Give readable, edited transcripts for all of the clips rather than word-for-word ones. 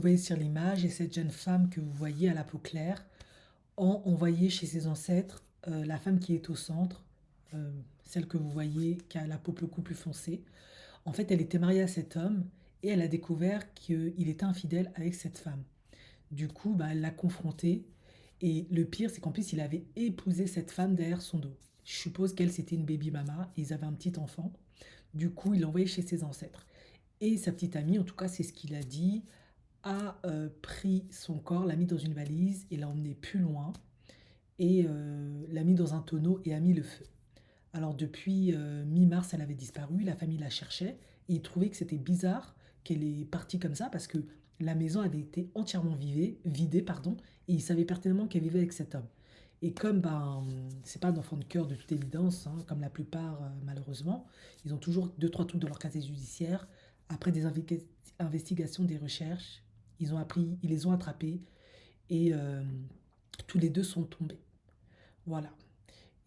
voyez sur l'image, et cette jeune femme que vous voyez à la peau claire, on voyait chez ses ancêtres la femme qui est au centre, euh, celle que vous voyez qui a la peau beaucoup plus foncée. En fait, elle était mariée à cet homme et elle a découvert qu'il était infidèle avec cette femme. Du coup, bah, elle l'a confronté. Et le pire, c'est qu'en plus, il avait épousé cette femme derrière son dos. Je suppose qu'elle, c'était une baby mama et ils avaient un petit enfant. Du coup, il l'a envoyé chez ses ancêtres. Et sa petite amie, en tout cas, c'est ce qu'il a dit, a pris son corps, l'a mis dans une valise et l'a emmené plus loin et l'a mis dans un tonneau et a mis le feu. Alors depuis mi-mars, elle avait disparu, la famille la cherchait et ils trouvaient que c'était bizarre qu'elle est partie comme ça parce que la maison avait été entièrement vidée, pardon, et ils savaient pertinemment qu'elle vivait avec cet homme. Et comme ben, c'est pas un enfant de cœur de toute évidence, hein, comme la plupart malheureusement, ils ont toujours deux trois trucs dans leur casier judiciaire. Après des investigations, des recherches, ils les ont attrapés et tous les deux sont tombés. Voilà.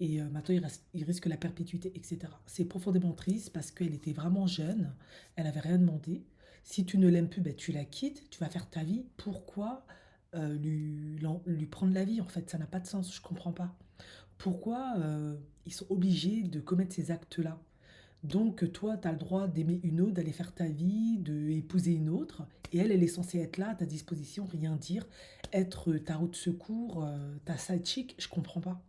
Et maintenant, il risque la perpétuité, etc. C'est profondément triste parce qu'elle était vraiment jeune, elle n'avait rien demandé. Si tu ne l'aimes plus, ben, tu la quittes, tu vas faire ta vie. Pourquoi lui prendre la vie? En fait, ça n'a pas de sens, je comprends pas. Pourquoi ils sont obligés de commettre ces actes-là? Donc, toi, tu as le droit d'aimer une autre, d'aller faire ta vie, d'épouser une autre, et elle est censée être là, à ta disposition, rien dire, être ta roue de secours, ta side chick, je comprends pas.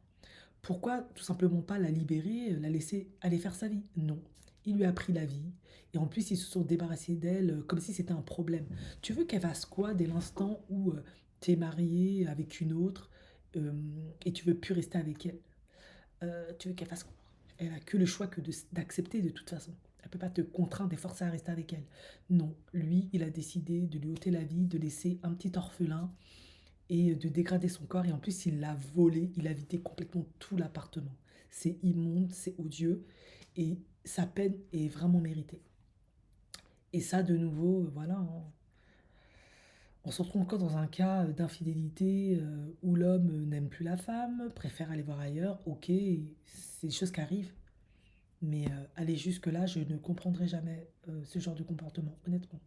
Pourquoi tout simplement pas la libérer, la laisser aller faire sa vie? Non. Il lui a pris la vie. Et en plus, ils se sont débarrassés d'elle comme si c'était un problème. Tu veux qu'elle fasse quoi dès l'instant où tu es marié avec une autre euh, et tu veux plus rester avec elle? Tu veux qu'elle fasse quoi? Elle a que le choix que d'accepter de toute façon. Elle peut pas te contraindre et forcer à rester avec elle. Non, lui, il a décidé de lui ôter la vie, de laisser un petit orphelin et de dégrader son corps. Et en plus, il l'a volé, il a vidé complètement tout l'appartement. C'est immonde, c'est odieux. Et sa peine est vraiment méritée. Et ça, de nouveau, voilà, hein, on se retrouve encore dans un cas d'infidélité où l'homme n'aime plus la femme, préfère aller voir ailleurs. Ok, c'est des choses qui arrivent. Mais aller jusque-là, je ne comprendrai jamais ce genre de comportement, honnêtement.